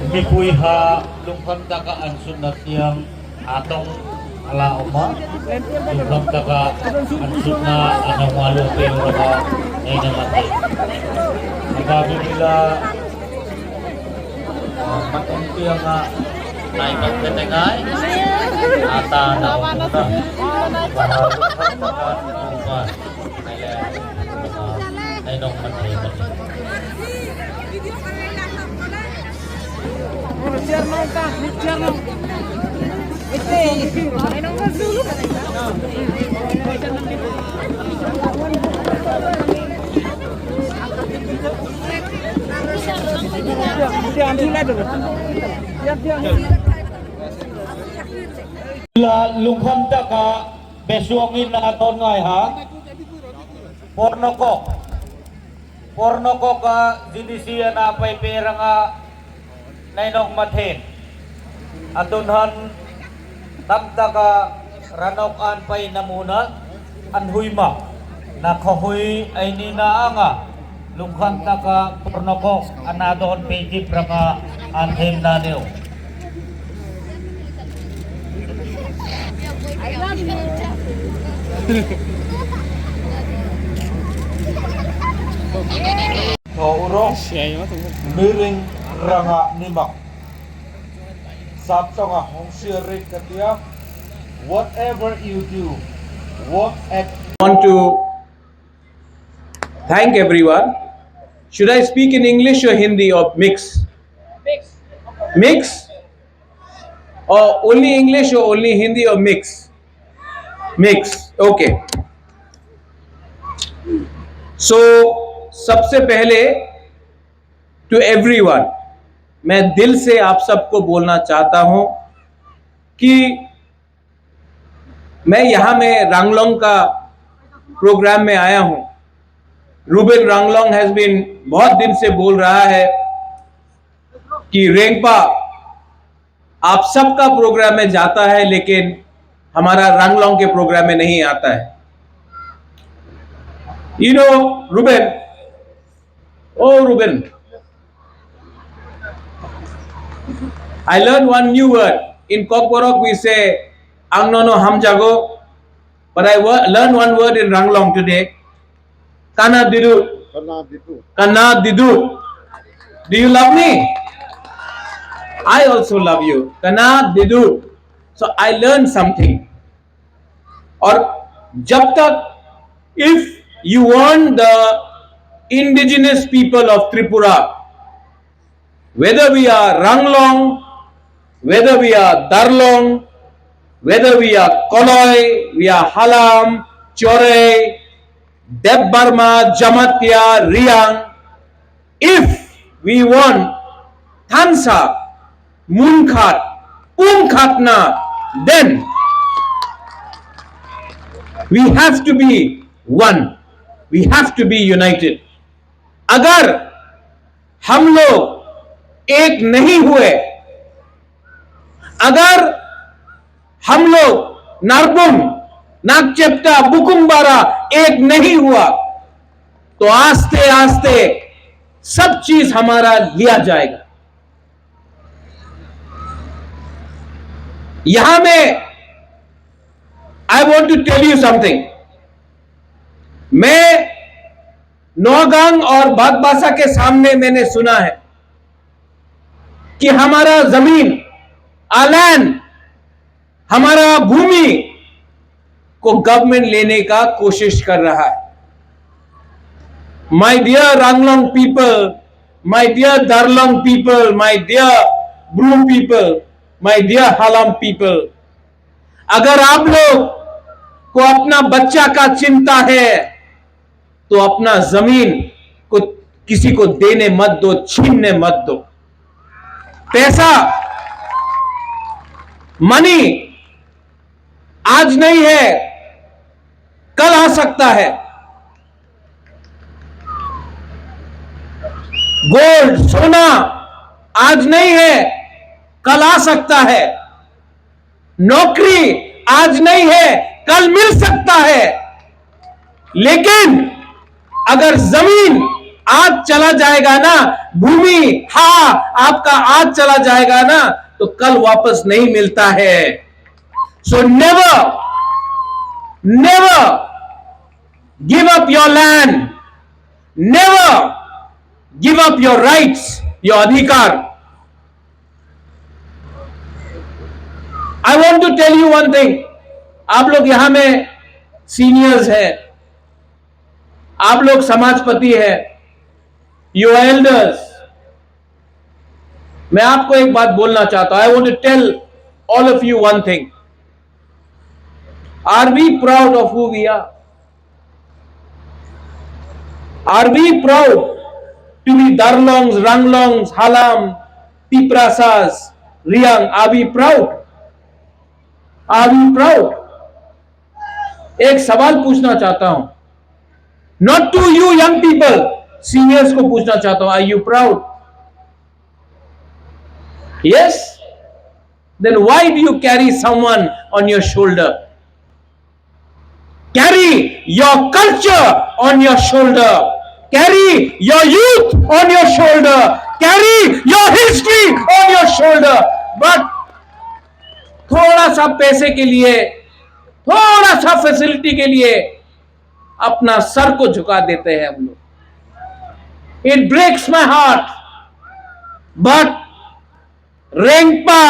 Ipuiha lungkam taka ansunat yang atong ala oma lungkam taka ansuna anong malu pero ka ay namate magabi nila matunti ang naikot ketengay ata na una lungkam taka uma ay nong mate lungkam taka besuangin na aton ngay ha pornoko ka dinisiya na pay pera nga nainong mathin atunhan tabda ka ranokan pay namuna anhuyma nakahuy ay ninaanga lungkam taka pornoko anadon pegi pranga anhem naneo I love you. Urong miring ranga nimak sabto nga hong sirik katia whatever you do Want to thank everyone. Should I speak in English or Hindi or mix? Mix? Or only English or only Hindi or mix? Mix. Okay. So सबसे पहले to everyone मैं दिल से आप सबको बोलना चाहता हूं कि मैं यहां में रंगलोंग का प्रोग्राम में आया हूं रूबेन रंगलोंग हैज बीन बहुत दिन से बोल रहा है कि रेंगपा आप सबका प्रोग्राम में जाता है लेकिन हमारा रंगलोंग के प्रोग्राम में नहीं आता है You know, Ruben. Oh, Ruben. I learned one new word. In Kokborok we say, Ang nono ham jago. But I learned one word in Ranglong today. Kana didu. Kana didu. Do you love me? I also love you. Kana didu. So I learned something. Or jab tak, if you want the indigenous people of Tripura, whether we are Ranglong, whether we are Darlong, whether we are Koloi, we are Halam, Chore, Deb Barma, Jamatya, Riang, if we want Thansa, Munkhat, Umkhatna, then we have to be one. We have to be united. अगर हम लोग एक नहीं हुए, अगर हम लोग नारबुम, नागचेप्टा, बुकुम्बारा एक नहीं हुआ, तो आस्ते आस्ते सब चीज हमारा लिया जाएगा। यहां में I want to tell you something. मैं नौगांग और बागबासा के सामने मैंने सुना है कि हमारा जमीन आलैन हमारा भूमि को गवर्नमेंट लेने का कोशिश कर रहा है। My dear Ranglong people, my dear Darlong people, my dear Bru people, my dear Halam people, अगर आप लोग को अपना बच्चा का चिंता है तो अपना जमीन को किसी को देने मत दो, छीनने मत दो। पैसा, मनी आज नहीं है, कल आ सकता है। गोल्ड, सोना आज नहीं है, कल आ सकता है। नौकरी आज नहीं है, कल मिल सकता है। लेकिन अगर जमीन आज चला जाएगा ना, भूमि, हाँ, आपका आज चला जाएगा ना, तो कल वापस नहीं मिलता है। So never give up your land, never give up your rights, your अधिकार। I want to tell you one thing, आप लोग यहां में सीनियर्स हैं, आप लोग समाजपति हैं, यू एल्डर्स। मैं आपको एक बात बोलना चाहता हूं। I want to tell all of you one thing. Are we proud of who we are? Are we proud to be Darlongs, Ranglongs, Halam, Tiprasas, Riang? Are we proud? Are we proud? एक सवाल पूछना चाहता हूं, not to you young people, seniors को पूछना चाहता हूं, are you proud? Yes? Then why do you carry someone on your shoulder? Carry your culture on your shoulder, carry your youth on your shoulder, carry your history on your shoulder. But थोड़ा सा पैसे के लिए, थोड़ा सा facility के लिए अपना सर को झुका देते हैं हम लोग। It breaks my heart. But Rengpa,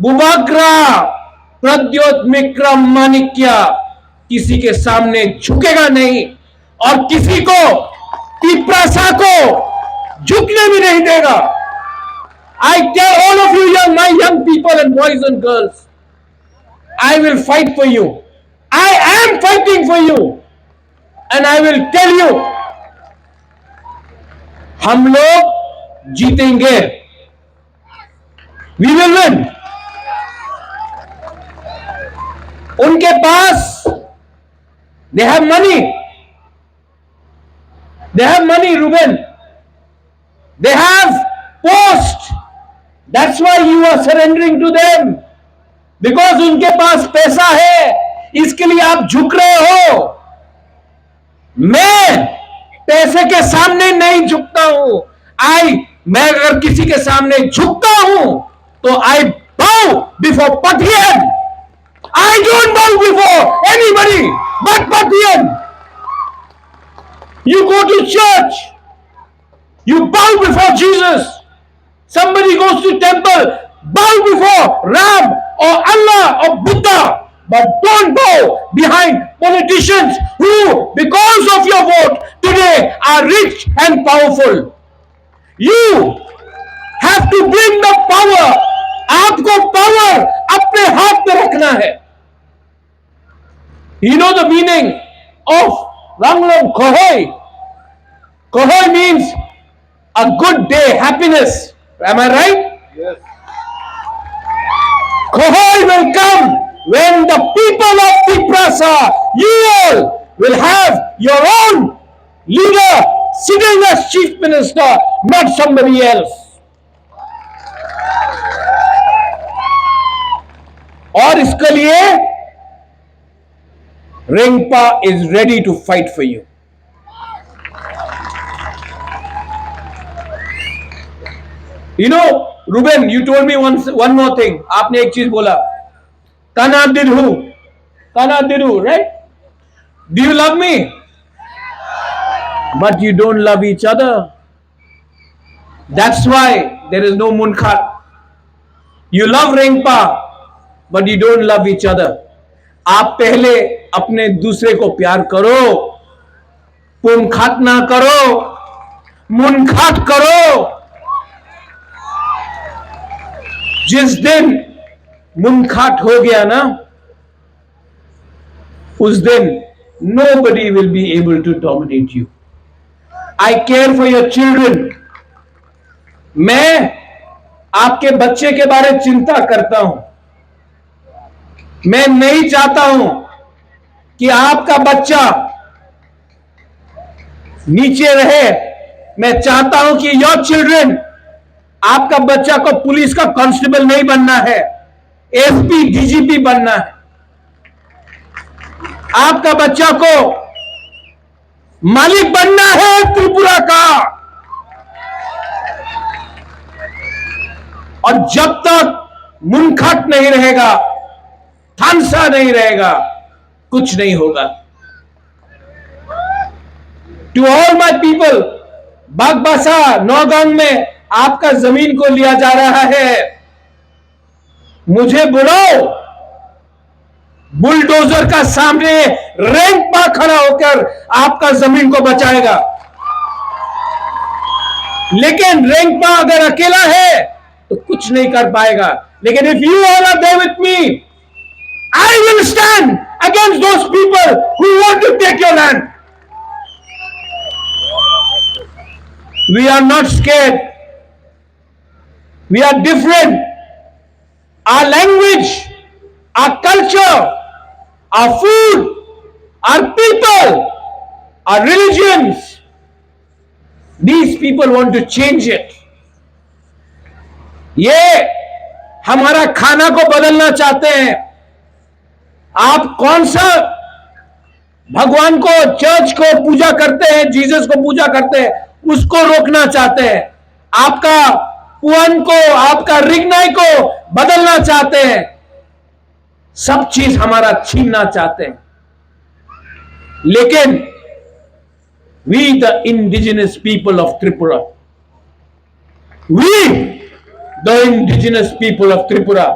Bubagra, Pradyot Bikram Manikya किसी के सामने झुकेगा नहीं, और किसी को, तिप्रासा को झुकने भी नहीं देगा। I tell all of you, my young people and boys and girls, I will fight for you. I am fighting for you, and I will tell you, हम लोग जीतेंगे। We will win. उनके पास, they have money. They have money, Ruben. They have post. That's why you are surrendering to them. Because उनके पास पैसा है, इसके लिए आप झुक रहे हो। मैं पैसे के सामने नहीं झुकता हूं। मैं अगर किसी के सामने झुकता हूं तो I bow before Pathian. I don't bow before anybody but Pathian. You go to church, you bow before Jesus. Somebody goes to temple, bow before Ram or Allah or Buddha, but don't bow behind politicians who, because of your vote today, are rich and powerful. You have to bring the power. आपको power अपने हाथ में रखना है। You know the meaning of Ranglong Kohoi? Kohoi means a good day, happiness. Am I right? Yes. Kohoi will come when the people of Tiprasa, you all will have your own leader sitting as chief minister, not somebody else. और इसके लिए Rengpa is ready to fight for you. You know, Ruben, you told me one more thing. आपने एक चीज बोला, Kana Didu, right? Do you love me? But you don't love each other. That's why there is no Munkhat. You love Rengpa, but you don't love each other. आप पहले अपने दूसरे को प्यार करो, पुनखात ना करो, मुनखात करो। जिस दिन मुनखाट हो गया ना, उस दिन nobody will be able to dominate you. I care for your children. मैं आपके बच्चे के बारे में चिंता करता हूं. मैं नहीं चाहता हूं कि आपका बच्चा नीचे रहे. मैं चाहता हूं कि योर चिल्ड्रन, आपका बच्चा को पुलिस का कांस्टेबल नहीं बनना है, एसपी डीजीपी बनना है. आपका बच्चा को मालिक बनना है त्रिपुरा का. और जब तक मुनखट नहीं रहेगा, थानसा नहीं रहेगा, कुछ नहीं होगा. To all my people, Bagbasa Naugaon में आपका जमीन को लिया जा रहा है. मुझे बुलाओ, बुलडोजर का सामने रैंक पर खड़ा होकर आपका जमीन को बचाएगा. लेकिन रैंक पर अगर अकेला है तो कुछ नहीं कर पाएगा. लेकिन if you all are there with me, I will stand against those people who want to take your land. We are not scared. We are different. Our language, our culture, our food, our people, our religions, these people want to change it. ये हमारा खाना को बदलना चाहते हैं. आप कौन सा भगवान को, चर्च को पूजा करते हैं, जीसस को पूजा करते हैं, उसको रोकना चाहते हैं. आपका पुअन को, आपका रिगनाई को बदलना चाहते हैं. सब चीज हमारा छीनना चाहते हैं. लेकिन we the indigenous people of Tripura, we the indigenous people of Tripura,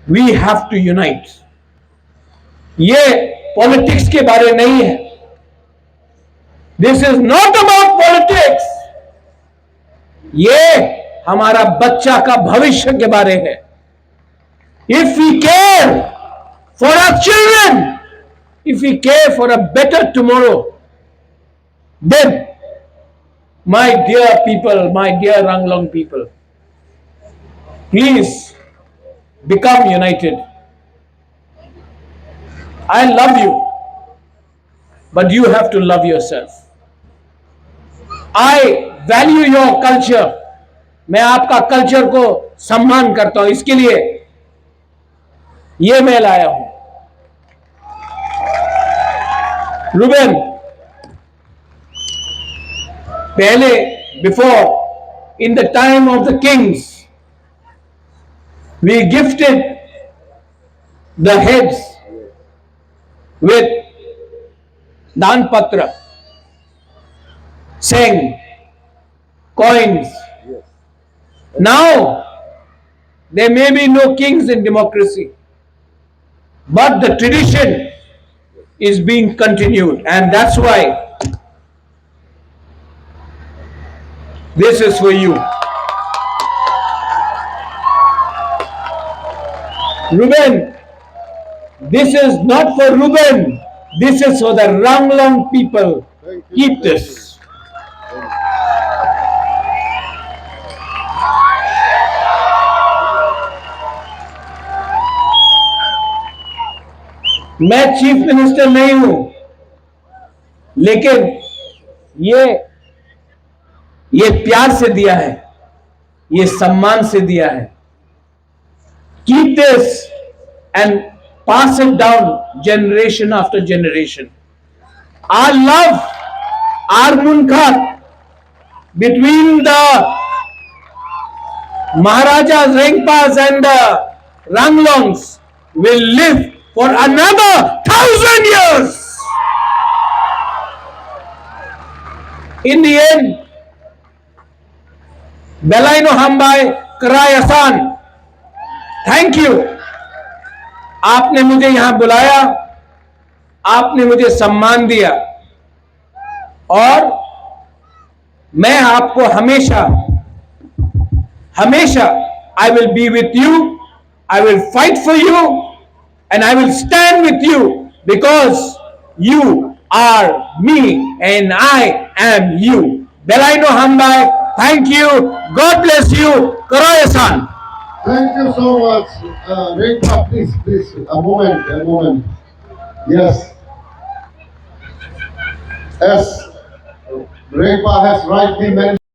we have to unite. ये पॉलिटिक्स के बारे नहीं है. This is not about politics. ये हमारा बच्चा का भविष्य के बारे है. If we care for our children, if we care for a better tomorrow, then my dear people, my dear Ranglong people, please become united. I love you, but you have to love yourself. I value your culture. मैं आपका culture को सम्मान करता हूं. इसके लिए ये मैं लाया हूं. रूबेन, पहले, before, in the time of the Kings, we gifted the heads with Dan Patra, saying, coins. Now, there may be no kings in democracy, but the tradition is being continued, and that's why this is for you. Ruben, this is not for Ruben. This is for the Ranglong people. Keep this. मैं chief minister नहीं हूं, लेकिन ये प्यार से दिया है, ये सम्मान से दिया है. Keep this and pass it down generation after generation. Our love, our munkhat between the Maharajas Rengpas and the Ranglongs will live for another 1,000 years. In the end, Belaino Hambai Karayasan, thank you. आपने मुझे यहां बुलाया, आपने मुझे सम्मान दिया, और मैं आपको हमेशा हमेशा I will be with you, I will fight for you, and I will stand with you because you are me and I am you. Belaino Hambay, thank you. God bless you. Karayasan. Thank you so much. Rekha, please, a moment. Yes. As Rekha has rightly mentioned.